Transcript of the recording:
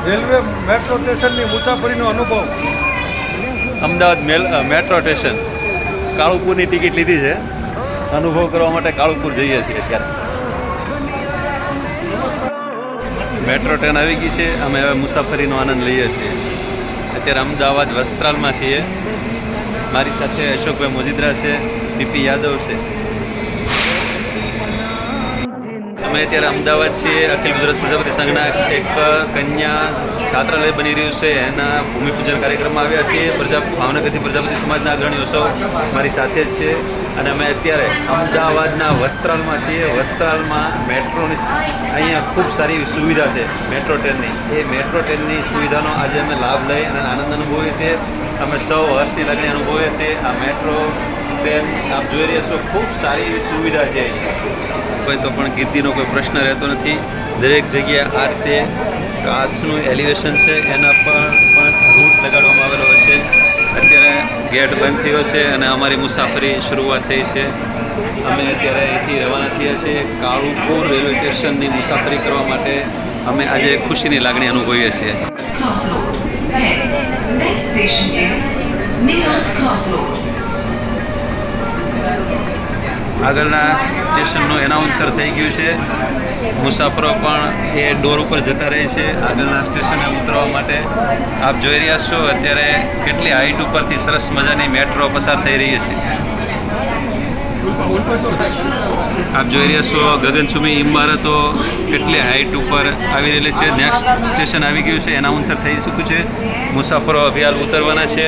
Railway metro સ્ટેશનની મુસાફરીનો અનુભવ. અમદાવાદ મેટ્રો સ્ટેશન કાળુપુરની ટિકિટ લીધી છે. અનુભવ કરવા માટે કાળુપુર જઈએ છીએ અત્યારે. મેટ્રો ટ્રેન આવી ગઈ છે. અમે હવે મુસાફરીનો આનંદ લઈએ છીએ. અત્યારે અમદાવાદ વસ્ત્રાલમાં છીએ. મારી સાથે અશોકભાઈ મોજીદ્રા છે, પીપી યાદવ છે. અમે અત્યારે અમદાવાદ છીએ. અખિલ ગુજરાત પ્રજાપતિ સંઘના એક કન્યા છાત્રાલય બની રહ્યું છે એના ભૂમિપૂજન કાર્યક્રમમાં આવ્યા છીએ. ભાવનગરથી પ્રજાપતિ સમાજના અગ્રણીઓ સૌ મારી સાથે જ છે. અને અમે અત્યારે અમદાવાદના વસ્ત્રાલમાં છીએ. વસ્ત્રાલમાં મેટ્રોની અહીંયા ખૂબ સારી સુવિધા છે મેટ્રો ટ્રેનની. એ મેટ્રો ટ્રેનની સુવિધાનો આજે અમે લાભ લઈ અને આનંદ અનુભવીએ છીએ. અમે સૌ હર્ષની લાગણી અનુભવીએ છીએ. આ મેટ્રો ટ્રેન આપ જોઈ રહ્યા છો, ખૂબ સારી એવી સુવિધા છે અહીંયા. કોઈ તો પણ ગીર્દીનો કોઈ પ્રશ્ન રહેતો નથી. દરેક જગ્યાએ આ રીતે કાચનું એલિવેશન છે, એના પર પણ રૂટ લગાડવામાં આવેલો હોય છે. અત્યારે ગેટ બંધ થયો છે અને અમારી મુસાફરી શરૂઆત થઈ છે. અમે અત્યારે અહીંથી રવાના થયા છીએ કાળુપુર રેલવે સ્ટેશનની મુસાફરી કરવા માટે. અમે આજે ખુશીની લાગણી અનુભવીએ છીએ. આગળના સ્ટેશનનું એનાઉન્સર થઈ ગયું છે. મુસાફરો પણ એ ડોર ઉપર જતા રહે છે આગળના સ્ટેશને ઉતરવા માટે. આપ જોઈ રહ્યા છો અત્યારે કેટલી હાઈટ ઉપરથી સરસ મજાની મેટ્રો પસાર થઈ રહી છે. આપ જોઈ રહ્યા છો ગગનચુંબી ઇમારતો કેટલી હાઈટ ઉપર આવી રહેલી છે. નેક્સ્ટ સ્ટેશન આવી ગયું છે, એનાઉન્સર થઈ ચૂક્યું છે. મુસાફરો હવે હાલ ઉતરવાના છે.